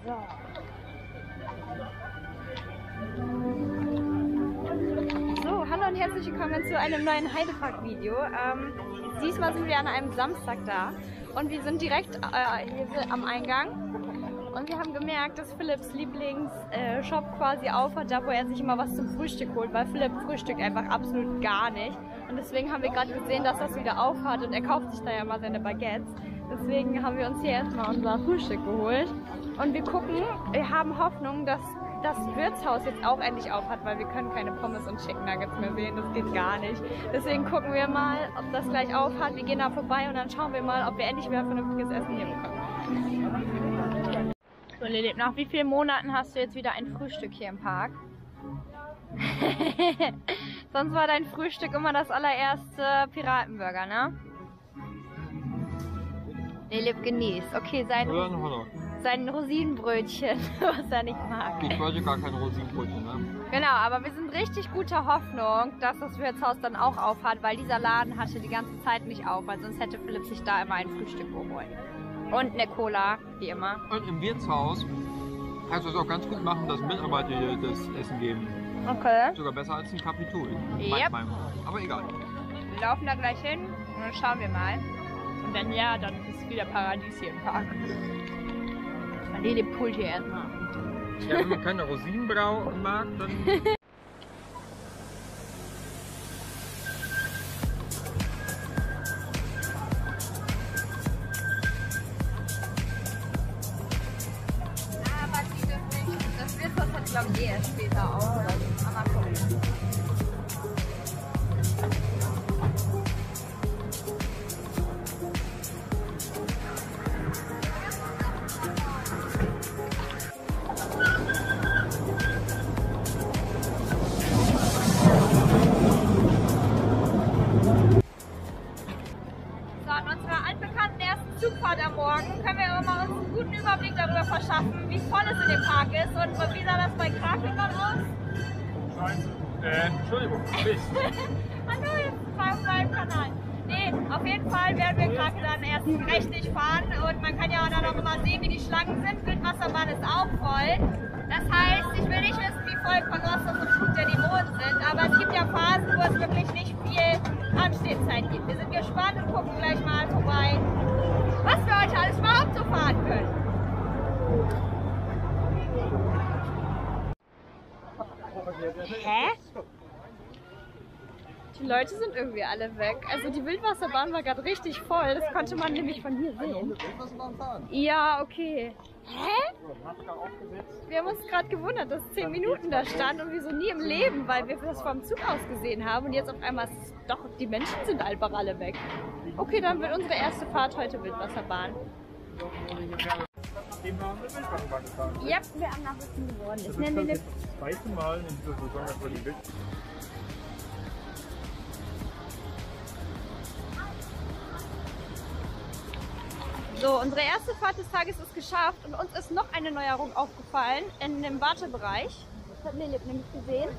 So, hallo und herzlich willkommen zu einem neuen Heidepark-Video. Diesmal sind wir an einem Samstag da und wir sind direkt hier am Eingang. Und wir haben gemerkt, dass Philipps Lieblingsshop quasi aufhat, da wo er sich immer was zum Frühstück holt, weil Philipp frühstückt einfach absolut gar nicht. Und deswegen haben wir gerade gesehen, dass das wieder aufhat und er kauft sich da ja mal seine Baguettes. Deswegen haben wir uns hier erstmal unser Frühstück geholt. Und wir gucken, wir haben Hoffnung, dass das Wirtshaus jetzt auch endlich aufhat, weil wir können keine Pommes und Chicken Nuggets mehr sehen, das geht gar nicht. Deswegen gucken wir mal, ob das gleich aufhat. Wir gehen da vorbei und dann schauen wir mal, ob wir endlich wieder vernünftiges Essen hier bekommen. So Lili, nach wie vielen Monaten hast du jetzt wieder ein Frühstück hier im Park? Sonst war dein Frühstück immer das allererste Piratenburger, ne? Lilip genießt. Okay, sein Rosinenbrötchen, was er nicht mag. Ich wollte gar kein Rosinenbrötchen, ne? Genau, aber wir sind richtig guter Hoffnung, dass das Wirtshaus dann auch aufhat, weil dieser Laden hatte die ganze Zeit nicht auf, weil sonst hätte Philipp sich da immer ein Frühstück geholt. Und eine Cola, wie immer. Und im Wirtshaus kannst du es auch ganz gut machen, dass Mitarbeiter dir das Essen geben. Okay. Sogar besser als ein Kapitol. Yep. Aber egal. Wir laufen da gleich hin und dann schauen wir mal. Und wenn ja, dann ist wieder Paradies hier im Park. Lili pullt hier erstmal. Ja, wenn man keine Rosinen mag, dann... Aber die dürfen nicht. Das wird was, glaube ich, erst später auch. Mal gucken. Zugfahrt am Morgen können wir immer uns einen guten Überblick darüber verschaffen, wie voll es in dem Park ist und wie sah das bei Grafikern aus? Scheiße. Entschuldigung, Mist. Hallo, jetzt auf meinem Kanal. Nee, auf jeden Fall werden wir gerade dann erst richtig fahren und man kann ja dann auch immer sehen, wie die Schlangen sind. Wildwasserbahn ist auch voll. Das heißt, ich will nicht wissen, wie voll Kolossus und Flug der Dämonen sind, aber es gibt ja Phasen, wo es wirklich nicht viel Anstehzeit gibt. Wir sind gespannt und gucken gleich mal vorbei, was wir heute alles mal Auto fahren können. Hä? Die Leute sind irgendwie alle weg. Also die Wildwasserbahn war gerade richtig voll. Das konnte man nämlich von hier sehen. Ja, okay. Hä? Wir haben uns gerade gewundert, dass 10 Minuten da stand und wir so nie im Leben, weil wir das vom Zug aus gesehen haben. Und jetzt auf einmal ist doch, die Menschen sind einfach alle weg. Okay, dann wird unsere erste Fahrt heute Wildwasserbahn. Ja, wir haben Nachrichten geworden. Ich nenne das zweite Mal in dieser Saison, dass wir die Wild... So, unsere erste Fahrt des Tages ist geschafft und uns ist noch eine Neuerung aufgefallen in dem Wartebereich. Das hat Lilip nämlich gesehen,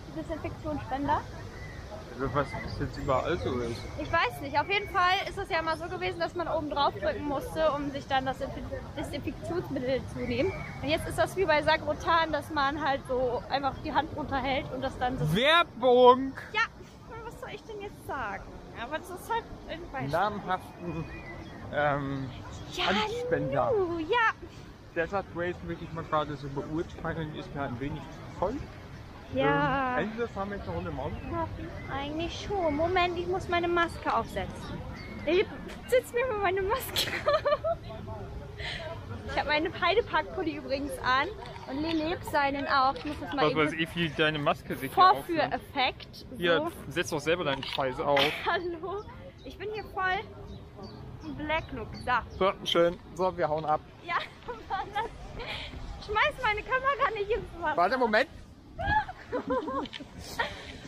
die Desinfektionsspender. Was jetzt überall so ist. Ich weiß nicht, auf jeden Fall ist es ja immer so gewesen, dass man oben drauf drücken musste, um sich dann das Desinfektionsmittel zu nehmen. Und jetzt ist das wie bei Sagrotan, dass man halt so einfach die Hand runterhält und das dann so... Werbung! Ja, was soll ich denn jetzt sagen? Aber das ist halt ein namhaften Handspender. Ja. Desert Race möchte ich mal gerade so beurteilen, ist mir ein wenig zu voll. Ja. Ende fahren wir jetzt eine Runde Mountainbike? Eigentlich schon. Moment, ich muss meine Maske aufsetzen. Ich setz mir mal meine Maske auf. Ich habe meinen Heidepark-Pulli übrigens an und Lilip seinen auch. Ich muss das mal Was weiß ich, wie deine Maske sich Vorführeffekt. So. Hier, setz doch selber deinen Scheiß auf. Hallo, ich bin hier voll im Black Look. Da. So, schön. So, wir hauen ab. Ja, schmeiß meine Kamera nicht ins Wasser. Warte, Moment.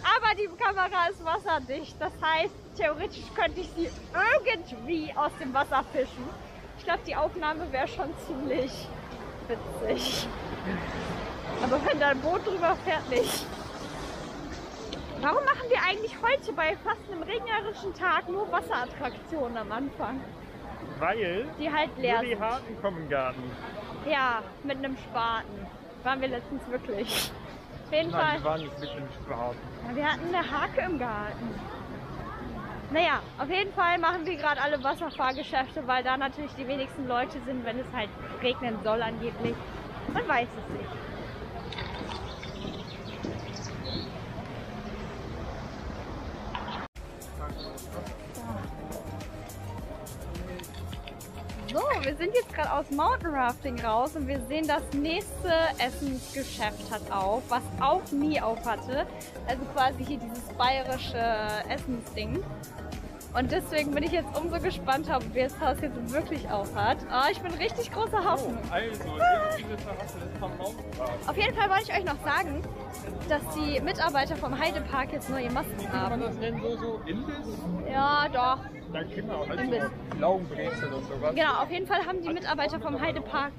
Aber die Kamera ist wasserdicht. Das heißt, theoretisch könnte ich sie irgendwie aus dem Wasser fischen. Ich glaube, die Aufnahme wäre schon ziemlich witzig. Aber wenn da ein Boot drüber fährt, nicht. Warum machen wir eigentlich heute bei fast einem regnerischen Tag nur Wasserattraktionen am Anfang? Weil die halt leer die sind. Harten kommen im Garten. Ja, mit einem Spaten. Waren wir letztens wirklich. Auf jeden Fall. Nein, wir waren nicht mit dem Spaten. Ja, wir hatten eine Hake im Garten. Naja, auf jeden Fall machen wir gerade alle Wasserfahrgeschäfte, weil da natürlich die wenigsten Leute sind, wenn es halt regnen soll angeblich. Man weiß es nicht. So, wir sind jetzt gerade aus Mountain Rafting raus und wir sehen, das nächste Essensgeschäft hat auf, was auch nie auf hatte. Also quasi hier dieses bayerische Essensding. Und deswegen bin ich jetzt umso gespannter, ob das Haus jetzt wirklich auf hat. Oh, ich bin richtig großer Hoffnung. Auf jeden Fall wollte ich euch noch sagen, dass die Mitarbeiter vom Heidepark jetzt neue Masken haben. Kann man das nennen, so Imbiss? Ja, doch. Dann Kinder, also Laugenbrezel und sowas. Genau, auf jeden Fall haben die Mitarbeiter vom Heidepark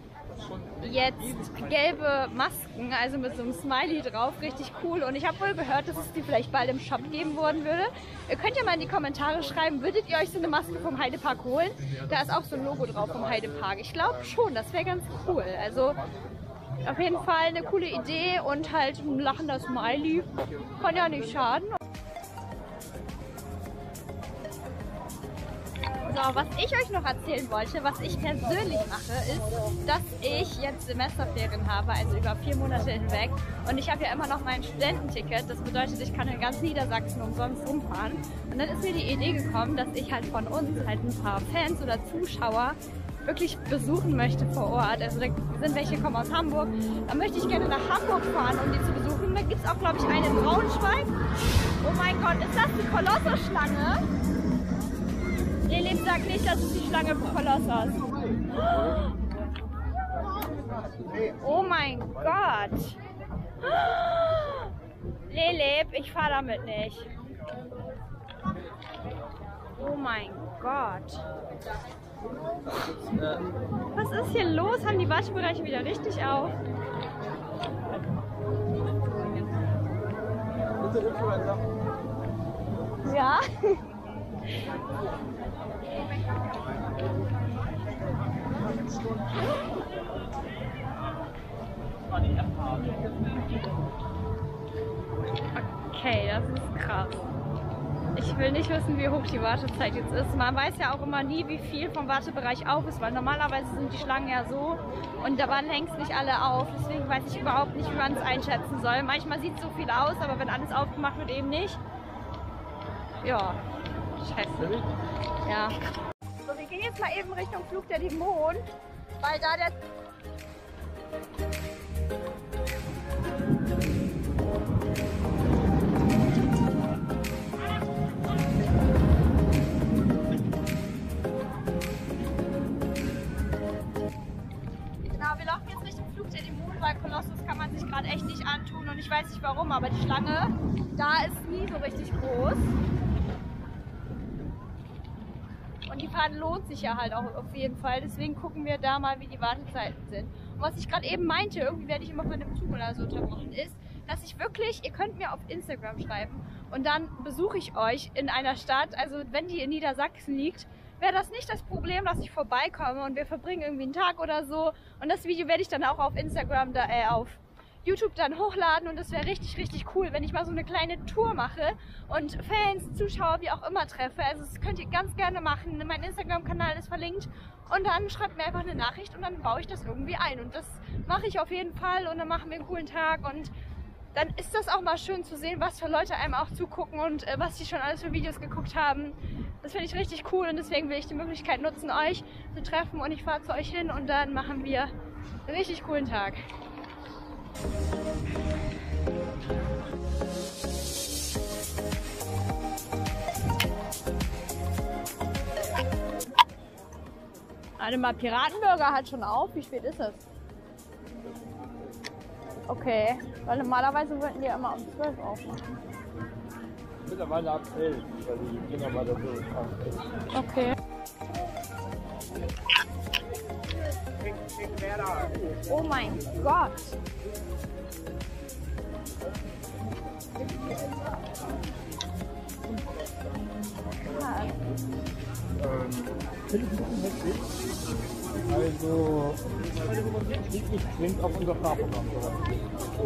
jetzt gelbe Masken, also mit so einem Smiley drauf, richtig cool. Und ich habe wohl gehört, dass es die vielleicht bald im Shop geben worden würde. Ihr könnt ja mal in die Kommentare schreiben, würdet ihr euch so eine Maske vom Heidepark holen? Da ist auch so ein Logo drauf vom Heidepark. Ich glaube schon, das wäre ganz cool. Also auf jeden Fall eine coole Idee und halt ein lachender Smiley. Kann ja nicht schaden. So, was ich euch noch erzählen wollte, was ich persönlich mache, ist, dass ich jetzt Semesterferien habe, also über 4 Monate hinweg. Und ich habe ja immer noch mein Studententicket. Das bedeutet, ich kann in ganz Niedersachsen umsonst rumfahren. Und dann ist mir die Idee gekommen, dass ich halt von uns halt ein paar Fans oder Zuschauer wirklich besuchen möchte vor Ort. Also da sind welche, die kommen aus Hamburg. Da möchte ich gerne nach Hamburg fahren, um die zu besuchen. Da gibt es auch, glaube ich, eine in Braunschweig. Oh mein Gott, ist das die Kolossusschlange? Leleb sagt nicht, dass es die Schlange von Kolossos. Oh mein Gott. Leleb, ich fahre damit nicht. Oh mein Gott. Was ist hier los? Haben die Wartebereiche wieder richtig auf? Ja. Okay, das ist krass. Ich will nicht wissen, wie hoch die Wartezeit jetzt ist. Man weiß ja auch immer nie, wie viel vom Wartebereich auf ist, weil normalerweise sind die Schlangen ja so und da waren längst nicht alle auf. Deswegen weiß ich überhaupt nicht, wie man es einschätzen soll. Manchmal sieht es so viel aus, aber wenn alles aufgemacht wird, eben nicht. Ja, scheiße. Ja. So, wir gehen jetzt mal eben Richtung Flug der Dämonen, weil da der... Genau, wir laufen jetzt Richtung Flug der Dämonen, weil Kolossus kann man sich gerade echt nicht antun und ich weiß nicht warum, aber die Schlange da ist nie so richtig groß. Und die Fahrt lohnt sich ja halt auch auf jeden Fall. Deswegen gucken wir da mal, wie die Wartezeiten sind. Und was ich gerade eben meinte, irgendwie werde ich immer von einem Zug oder so unterbrochen, ist, dass ich wirklich, ihr könnt mir auf Instagram schreiben und dann besuche ich euch in einer Stadt, also wenn die in Niedersachsen liegt, wäre das nicht das Problem, dass ich vorbeikomme und wir verbringen irgendwie einen Tag oder so. Und das Video werde ich dann auch auf Instagram, auf YouTube dann hochladen und das wäre richtig, richtig cool, wenn ich mal so eine kleine Tour mache und Fans, Zuschauer, wie auch immer treffe. Also das könnt ihr ganz gerne machen. Mein Instagram-Kanal ist verlinkt und dann schreibt mir einfach eine Nachricht und dann baue ich das irgendwie ein. Und das mache ich auf jeden Fall und dann machen wir einen coolen Tag und dann ist das auch mal schön zu sehen, was für Leute einem auch zugucken und was die schon alles für Videos geguckt haben. Das finde ich richtig cool und deswegen will ich die Möglichkeit nutzen, euch zu treffen und ich fahre zu euch hin und dann machen wir einen richtig coolen Tag. Warte mal, Piratenburger hat schon auf. Wie spät ist es? Okay, weil normalerweise wollten die ja immer um 12 aufmachen. Mittlerweile ab 11, weil die Kinder weiter so. Okay. Oh mein Gott. Also, liegt nicht zwingend auf unser Fahrprogramm.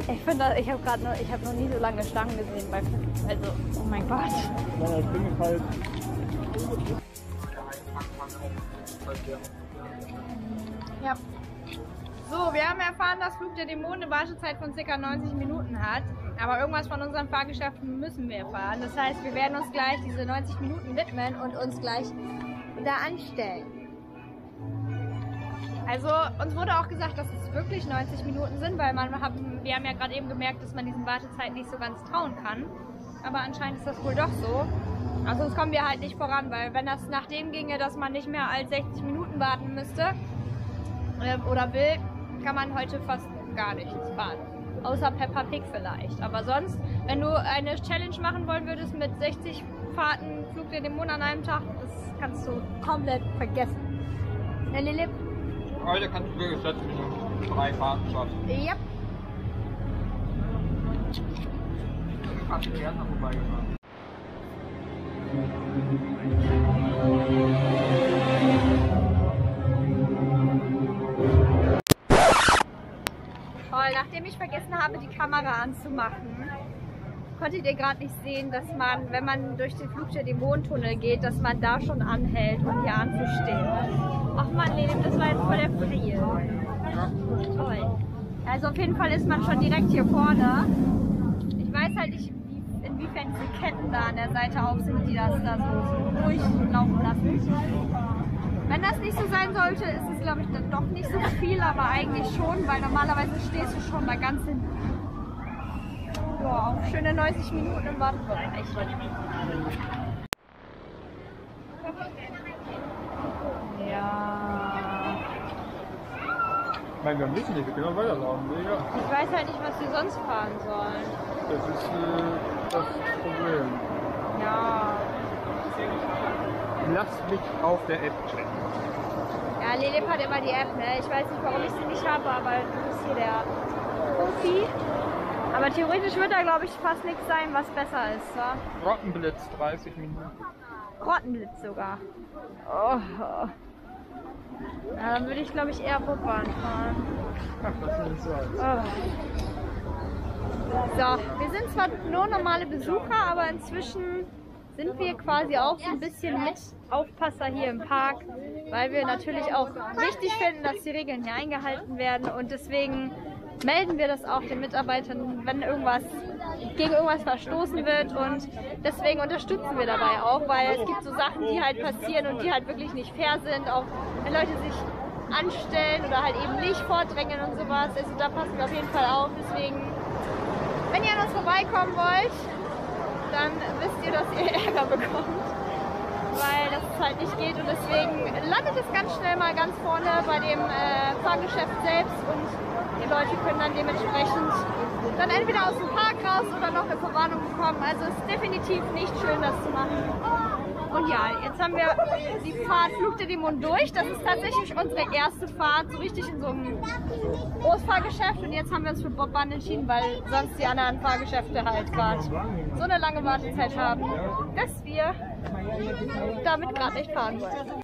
Ich finde, ich habe noch nie so lange Schlangen gesehen bei also, oh mein Gott. Nein, das Ding ist halt. Ja. So, wir haben erfahren, dass Flug der Dämonen eine Wartezeit von ca. 90 Minuten hat. Aber irgendwas von unseren Fahrgeschäften müssen wir erfahren. Das heißt, wir werden uns gleich diese 90 Minuten widmen und uns gleich da anstellen. Also uns wurde auch gesagt, dass es wirklich 90 Minuten sind, weil wir haben ja gerade eben gemerkt, dass man diesen Wartezeiten nicht so ganz trauen kann. Aber anscheinend ist das wohl doch so. Also sonst kommen wir halt nicht voran, weil wenn das nach dem ginge, dass man nicht mehr als 60 Minuten warten müsste oder will, kann man heute fast gar nichts fahren. Außer Peppa Pig vielleicht. Aber sonst, wenn du eine Challenge machen wollen würdest mit 60 Fahrten Flug der Dämonen an einem Tag, das kannst du komplett vergessen. Ne, Lilip? Heute kannst du wirklich schätzen, wie du 3 Fahrten schaffst. Ja. Hast du die Gärtner vorbeigefahren? Toll, nachdem ich vergessen habe, die Kamera anzumachen, konntet ihr gerade nicht sehen, dass man, wenn man durch den Flug der Dämonentunnel geht, dass man da schon anhält, um hier anzustehen. Ach man, Lilip, das war jetzt voll der Fail. Ja. Toll. Also auf jeden Fall ist man schon direkt hier vorne. Ich weiß halt nicht, inwiefern diese Ketten da an der Seite auf sind, die das da so durchlaufen lassen. Wenn das nicht so sein sollte, ist es glaube ich dann doch nicht so viel, aber eigentlich schon, weil normalerweise stehst du schon da ganz hinten. Ja, auch schöne 90 Minuten im Wartebereich. Ja. Ich meine, wir wissen nicht, wir können auch weiterlaufen. Ja. Ich weiß halt nicht, was wir sonst fahren sollen. Das ist das Problem. Ja. Lass mich auf der App checken. Ja, Lilip hat immer die App, ne? Ich weiß nicht, warum ich sie nicht habe, aber du bist hier der Profi. Aber theoretisch wird da, glaube ich, fast nichts sein, was besser ist, wa? Rottenblitz, 30 Minuten. Rottenblitz sogar. Oh. Ja, dann würde ich, glaube ich, eher Rotbahn fahren. Ach, das ist nicht so alt. Oh. So, wir sind zwar nur normale Besucher, aber inzwischen sind wir quasi auch so ein bisschen mit Aufpasser hier im Park, weil wir natürlich auch wichtig finden, dass die Regeln hier eingehalten werden und deswegen melden wir das auch den Mitarbeitern, wenn gegen irgendwas verstoßen wird und deswegen unterstützen wir dabei auch, weil es gibt so Sachen, die halt passieren und die halt wirklich nicht fair sind, auch wenn Leute sich anstellen oder halt eben nicht vordrängeln und sowas, also da passen wir auf jeden Fall auf, deswegen, wenn ihr an uns vorbeikommen wollt, dann wisst ihr, dass ihr Ärger bekommt, weil das halt nicht geht und deswegen landet es ganz schnell mal ganz vorne bei dem Fahrgeschäft selbst und die Leute können dann dementsprechend dann entweder aus dem Park raus oder noch eine Verwarnung bekommen. Also es ist definitiv nicht schön, das zu machen. Und ja, jetzt haben wir die Fahrt Flug der Dämonen durch. Das ist tatsächlich unsere erste Fahrt so richtig in so einem Großfahrgeschäft. Und jetzt haben wir uns für Bobbahn entschieden, weil sonst die anderen Fahrgeschäfte halt gerade so eine lange Wartezeit haben, dass wir damit gerade nicht fahren wollen.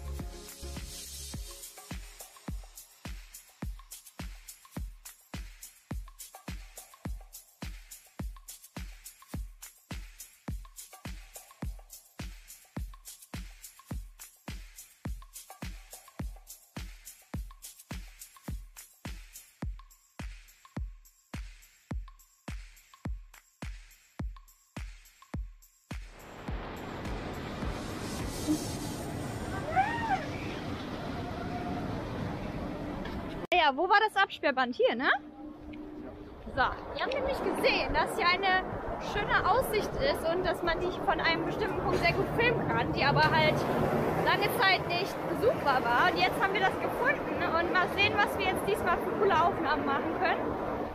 Ja, wo war das Absperrband? Hier, ne? So, wir haben nämlich gesehen, dass hier eine schöne Aussicht ist und dass man die von einem bestimmten Punkt sehr gut filmen kann, die aber halt lange Zeit nicht besuchbar war. Und jetzt haben wir das gefunden und mal sehen, was wir jetzt diesmal für coole Aufnahmen machen können.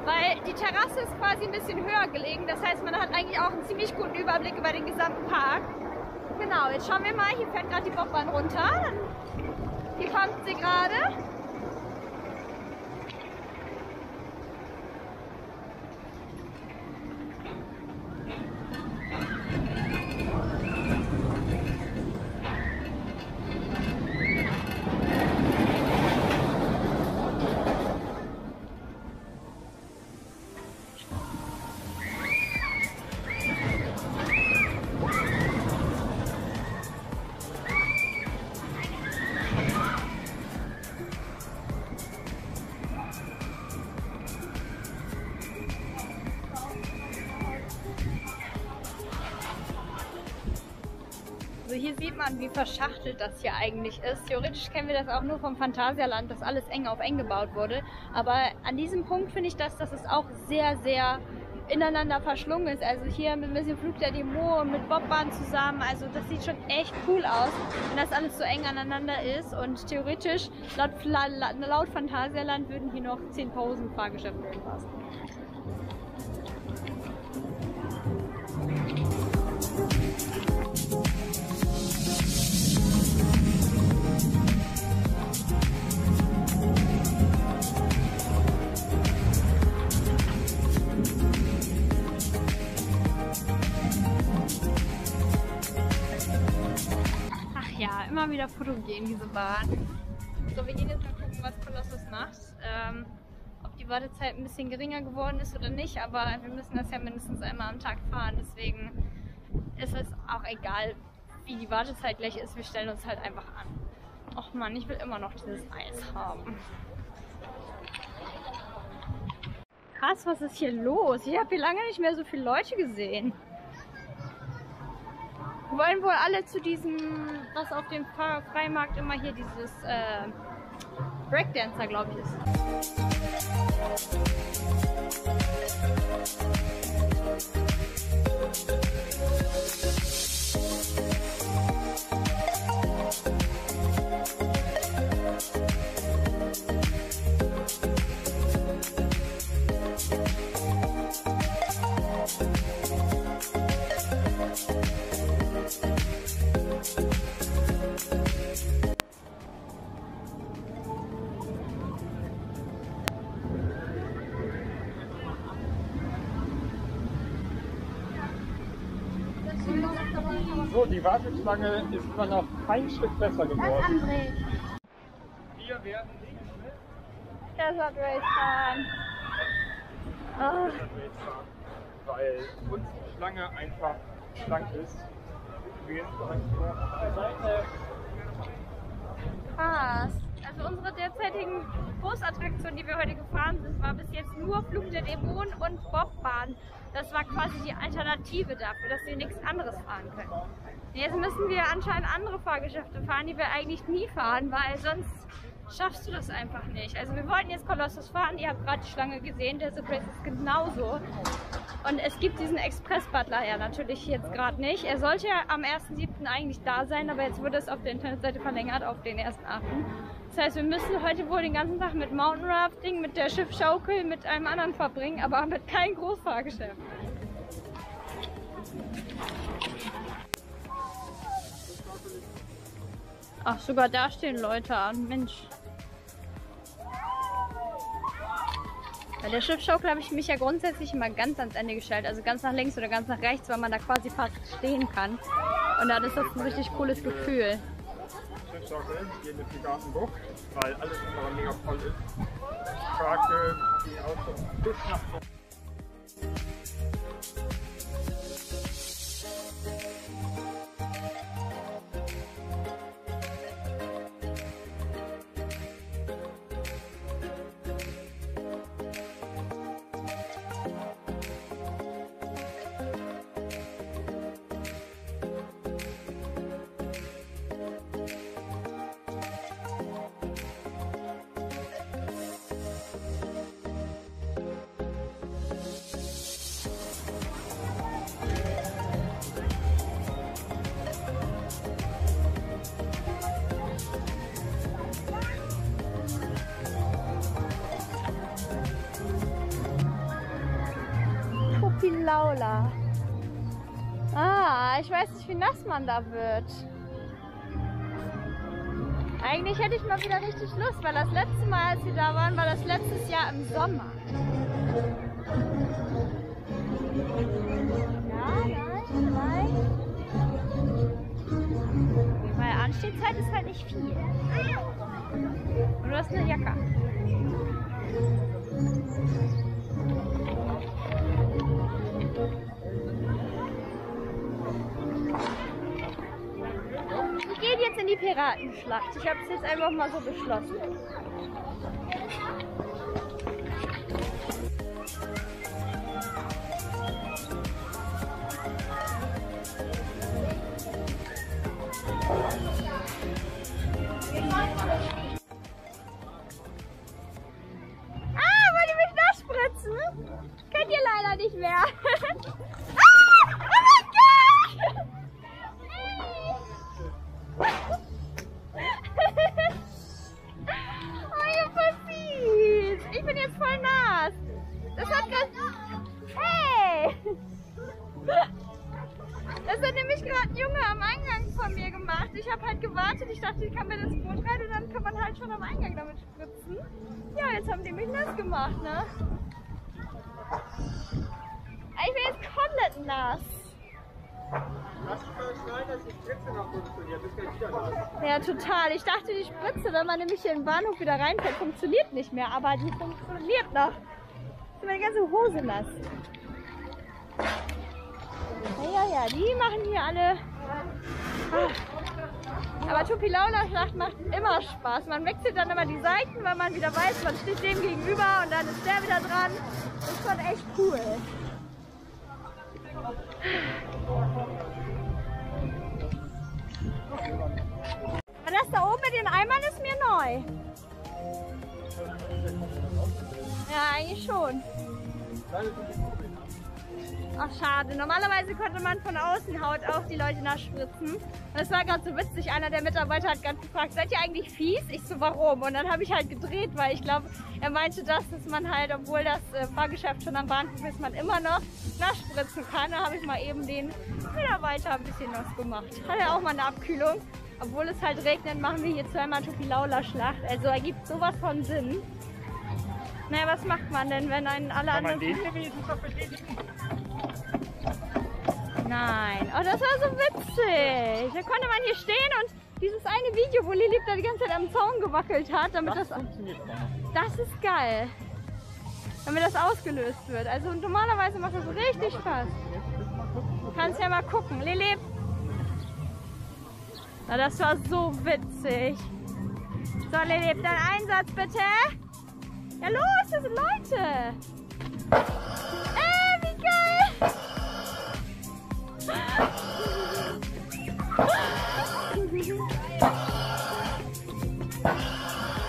Weil die Terrasse ist quasi ein bisschen höher gelegen, das heißt, man hat eigentlich auch einen ziemlich guten Überblick über den gesamten Park. Genau, jetzt schauen wir mal, hier fährt gerade die Bobbahn runter. Hier kommt sie gerade. Also hier sieht man, wie verschachtelt das hier eigentlich ist. Theoretisch kennen wir das auch nur vom Phantasialand, dass alles eng auf eng gebaut wurde. Aber an diesem Punkt finde ich, dass es auch sehr, sehr ineinander verschlungen ist. Also hier mit ein bisschen Flug der Dämonen, mit Bobbahn zusammen. Also das sieht schon echt cool aus, wenn das alles so eng aneinander ist. Und theoretisch, laut Phantasialand, würden hier noch 10.000 Fahrgeschäfte passen. Ja, immer wieder fotogen, diese Bahn. So, wir gehen jetzt mal gucken, was Kolossus macht. Ob die Wartezeit ein bisschen geringer geworden ist oder nicht, aber wir müssen das ja mindestens einmal am Tag fahren. Deswegen ist es auch egal, wie die Wartezeit gleich ist. Wir stellen uns halt einfach an. Och Mann, ich will immer noch dieses Eis haben. Krass, was ist hier los? Ich habe hier lange nicht mehr so viele Leute gesehen. Wir wollen wohl alle zu diesem, was auf dem Freimarkt immer hier dieses Breakdancer, glaube ich, ist. So, die Warteschlange ist immer noch kein Stück besser geworden. André. Wir werden nicht Desert Race fahren. Oh. weil uns die Schlange einfach schlank ist. Wir gehen auf der Seite. Krass. Also unsere derzeitigen Großattraktionen, die wir heute gefahren sind, war bis jetzt nur Flug der Dämonen und Bobbahn. Das war quasi die Alternative dafür, dass wir nichts anderes fahren können. Jetzt müssen wir anscheinend andere Fahrgeschäfte fahren, die wir eigentlich nie fahren, weil sonst schaffst du das einfach nicht. Also wir wollten jetzt Kolossus fahren, ihr habt gerade die Schlange gesehen, der Desert Race ist genauso. Und es gibt diesen Express-Butler ja natürlich jetzt gerade nicht. Er sollte ja am 1.7. eigentlich da sein, aber jetzt wurde es auf der Internetseite verlängert auf den 1.8. Das heißt, wir müssen heute wohl den ganzen Tag mit Mountain Rafting, mit der Schiffschaukel, mit einem anderen verbringen, aber mit keinem Großfahrgeschäft. Ach, sogar da stehen Leute an. Mensch. Bei der Schiffschaukel habe ich mich ja grundsätzlich immer ganz ans Ende gestellt, also ganz nach links oder ganz nach rechts, weil man da quasi fast stehen kann. Und dann ist das ein richtig cooles Gefühl. Schiffschaukel hier mit dem Gartenbuch, weil alles immer mega voll ist. Krake, die Autos bis nach vorne. Laula. Ah, ich weiß nicht, wie nass man da wird. Eigentlich hätte ich mal wieder richtig Lust, weil das letzte Mal, als wir da waren, war das letztes Jahr im Sommer. Ja, vielleicht. Weil Anstehzeit ist halt nicht viel. Und du hast eine Jacke. Wir gehen jetzt in die Piratenschlacht. Ich habe es jetzt einfach mal so beschlossen. Könnt ihr leider nicht mehr. Ah! Oh mein Gott! Oh, ihr Pussys! Ich bin jetzt voll nass. Das hat gerade... Hey! Das hat nämlich gerade ein Junge am Eingang von mir gemacht. Ich habe halt gewartet. Ich dachte, ich kann mir das Boot rein und dann kann man halt schon am Eingang damit spritzen. Ja, jetzt haben die mich nass gemacht, ne? Ich bin jetzt komplett nass. Lass dich mal schneiden, dass die Spritze noch funktioniert. Das ist gleich wieder nass. Ja, total. Ich dachte, die Spritze, wenn man nämlich hier in den Bahnhof wieder reinfällt, funktioniert nicht mehr. Aber die funktioniert noch. Ist meine ganze Hose nass. Ja, die machen hier alle. Aber Tupilaula-Schlacht macht immer Spaß. Man wechselt dann immer die Seiten, weil man wieder weiß, man steht dem gegenüber und dann ist der wieder dran. Das ist schon echt cool. Aber das da oben mit den Eimern ist mir neu. Ja, eigentlich schon. Ach, schade. Normalerweise konnte man von außen Haut auf die Leute nachspritzen. Und es war gerade so witzig. Einer der Mitarbeiter hat ganz gefragt, seid ihr eigentlich fies? Ich so, warum? Und dann habe ich halt gedreht, weil ich glaube, er meinte das, dass man halt, obwohl das Fahrgeschäft schon am Bahnhof ist, man immer noch nachspritzen kann. Da habe ich mal eben den Mitarbeiter ein bisschen nass gemacht. Hat er auch mal eine Abkühlung. Obwohl es halt regnet, machen wir hier zweimal Tupilaula-Schlacht. Also ergibt sowas von Sinn. Naja, was macht man denn, wenn einen alle anderen... Nein, oh, das war so witzig. Da konnte man hier stehen und dieses eine Video, wo Lilip da die ganze Zeit am Zaun gewackelt hat, damit das funktioniert. Das ist geil. Damit das ausgelöst wird. Also normalerweise macht das richtig Spaß. Du kannst ja mal gucken. Lilip. Na, das war so witzig. So, Lilip, dein Einsatz bitte. Ja, los, das sind Leute. Wie geil.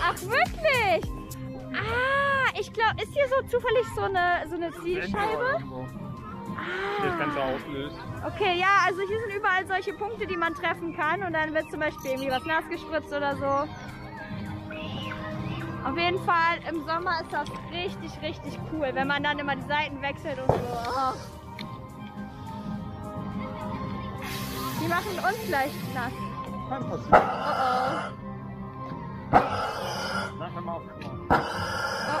Ach, wirklich? Ah, ich glaube, ist hier so zufällig so eine Zielscheibe? Das Ganze auslöst. Okay, ja, also hier sind überall solche Punkte, die man treffen kann und dann wird zum Beispiel irgendwie was nass gespritzt oder so. Auf jeden Fall, im Sommer ist das richtig, richtig cool, wenn man dann immer die Seiten wechselt und so. Oh. Die machen uns gleich nass. Kann passieren. Oh Mach mal aufgemacht.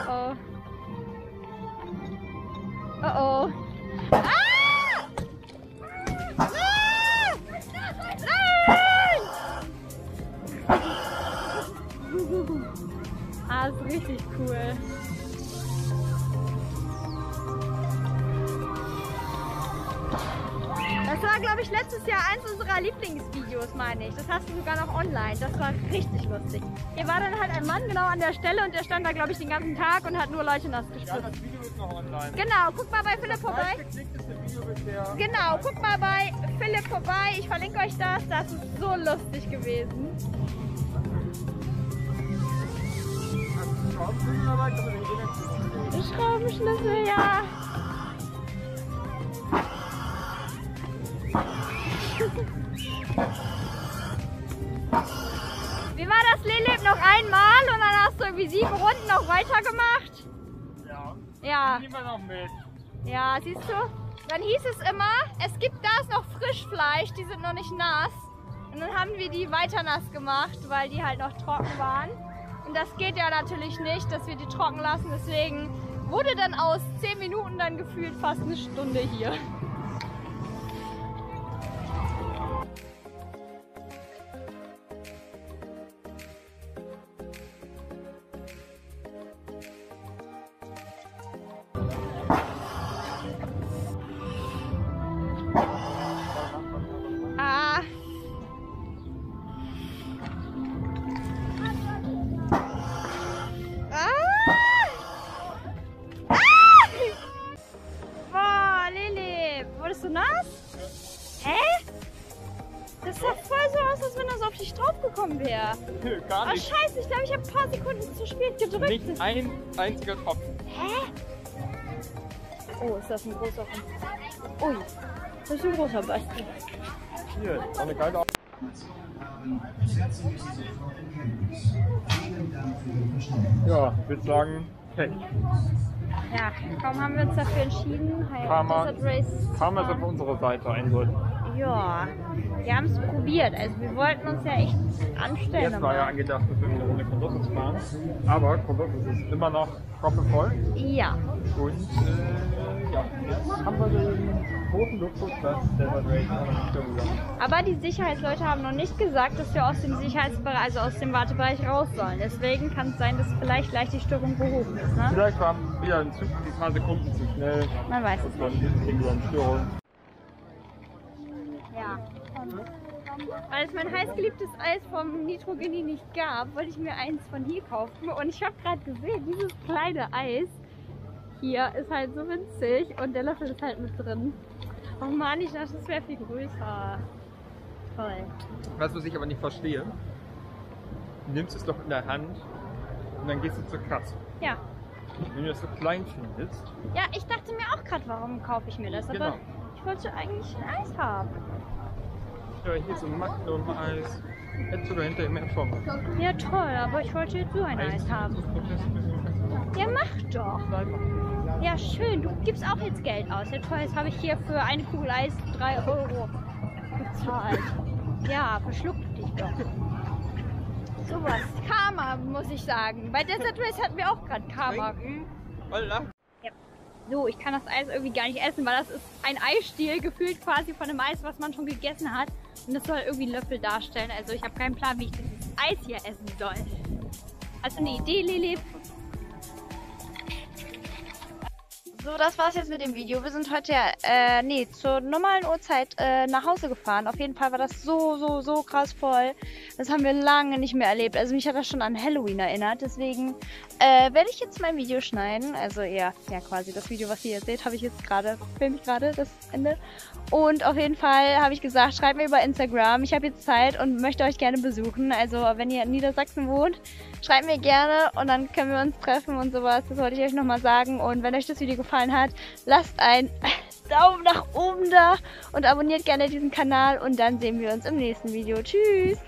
oh. Oh oh. Oh oh. Ah! Ah, ist richtig cool. Das war, glaube ich, letztes Jahr eins unserer Lieblingsvideos, meine ich. Das hast du sogar noch online. Das war richtig lustig. Hier war dann halt ein Mann genau an der Stelle und der stand da, glaube ich, den ganzen Tag und hat nur Leute nass Ja, gespritzt. das Video ist noch online. Genau, guck mal bei Philipp vorbei. Das Video bisher. Genau, guck mal bei Philipp vorbei. Ich verlinke euch das. Das ist so lustig gewesen. Schraubenschlüssel dabei? Kann man den direkt Schraubenschlüssel, ja. Wie war das, Lilip? Noch einmal und dann hast du irgendwie 7 Runden noch weitergemacht? Ja. Ja. Nehmen wir noch mit. Ja, siehst du? Dann hieß es immer, es gibt da ist noch Frischfleisch, die sind noch nicht nass. Und dann haben wir die weiter nass gemacht, weil die halt noch trocken waren. Und das geht ja natürlich nicht, dass wir die trocken lassen. Deswegen wurde dann aus 10 Minuten dann gefühlt fast eine Stunde hier. Ah. Boah, Lilip, wurdest du nass? Hä? Das sah voll so aus, als wenn das auf dich drauf gekommen wäre. Nö, gar Oh nicht. scheiße, ich glaube, ich habe ein paar Sekunden zu spät gedrückt. Nicht ein einziger Tropfen. Hä? Oh, ist das ein großer. Ui, das ist ein großer Basti. Hier, eine geile Ja, ich würde sagen, okay. Ja, kaum haben wir uns dafür entschieden. Karma Desert Race zu ist auf fahren. unserer Seite eindeutig. Ja, wir haben es probiert. Also wir wollten uns ja echt anstellen. Jetzt war ja angedacht, dass wir eine Runde Kondosis fahren. Aber Kondosis ist immer noch proppevoll. Ja. Und ja, jetzt haben wir den großen Luxus, dass Desert Race noch nicht darüber. Aber die Sicherheitsleute haben noch nicht gesagt, dass wir aus dem Sicherheitsbereich, also aus dem Wartebereich raus sollen. Deswegen kann es sein, dass vielleicht gleich die Störung behoben ist. Ne? Vielleicht waren wieder ein paar Sekunden zu schnell. Man weiß es Dann nicht. ist es irgendwo eine Störung. Ja. Weil es mein heißgeliebtes Eis vom Nitrogeni nicht gab, wollte ich mir eins von hier kaufen. Und ich habe gerade gesehen, dieses kleine Eis hier ist halt so winzig und der Löffel ist halt mit drin. Oh Mann, ich dachte, das wäre viel größer. Toll. Weißt du, was ich aber nicht verstehe? Du nimmst es doch in der Hand und dann gehst du zur Kasse. Ja. Wenn du das so klein findest, Ja, ich dachte mir auch gerade, warum kaufe ich mir das? Aber Genau. ich wollte eigentlich ein Eis haben. ja, hier so ein Magnum-Eis, hättest du dahinter mehr von. Ja, toll, aber ich wollte jetzt so ein Eis haben. Ja, mach doch. Ja, schön. Du gibst auch jetzt Geld aus. Ja, toll. Jetzt habe ich hier für eine Kugel Eis 3 € bezahlt. Ja, verschluck dich doch. Sowas. Karma, muss ich sagen. Bei Desert Race hatten wir auch gerade Karma. Ja. So, ich kann das Eis irgendwie gar nicht essen, weil das ist ein Eisstiel, gefühlt quasi von einem Eis, was man schon gegessen hat. Und das soll irgendwie einen Löffel darstellen. Also ich habe keinen Plan, wie ich dieses Eis hier essen soll. Hast du eine Idee, Lili? So, das war's jetzt mit dem Video. Wir sind heute zur normalen Uhrzeit nach Hause gefahren. Auf jeden Fall war das so krass voll. Das haben wir lange nicht mehr erlebt. Also mich hat das schon an Halloween erinnert. Deswegen werde ich jetzt mein Video schneiden. Also ja quasi das Video, was ihr jetzt seht, habe ich jetzt gerade, filme ich gerade das Ende. Und auf jeden Fall habe ich gesagt, schreibt mir über Instagram. Ich habe jetzt Zeit und möchte euch gerne besuchen. Also wenn ihr in Niedersachsen wohnt, schreibt mir gerne und dann können wir uns treffen und sowas. Das wollte ich euch nochmal sagen. Und wenn euch das Video gefallen hat, lasst einen Daumen nach oben da und abonniert gerne diesen Kanal und dann sehen wir uns im nächsten Video. Tschüss!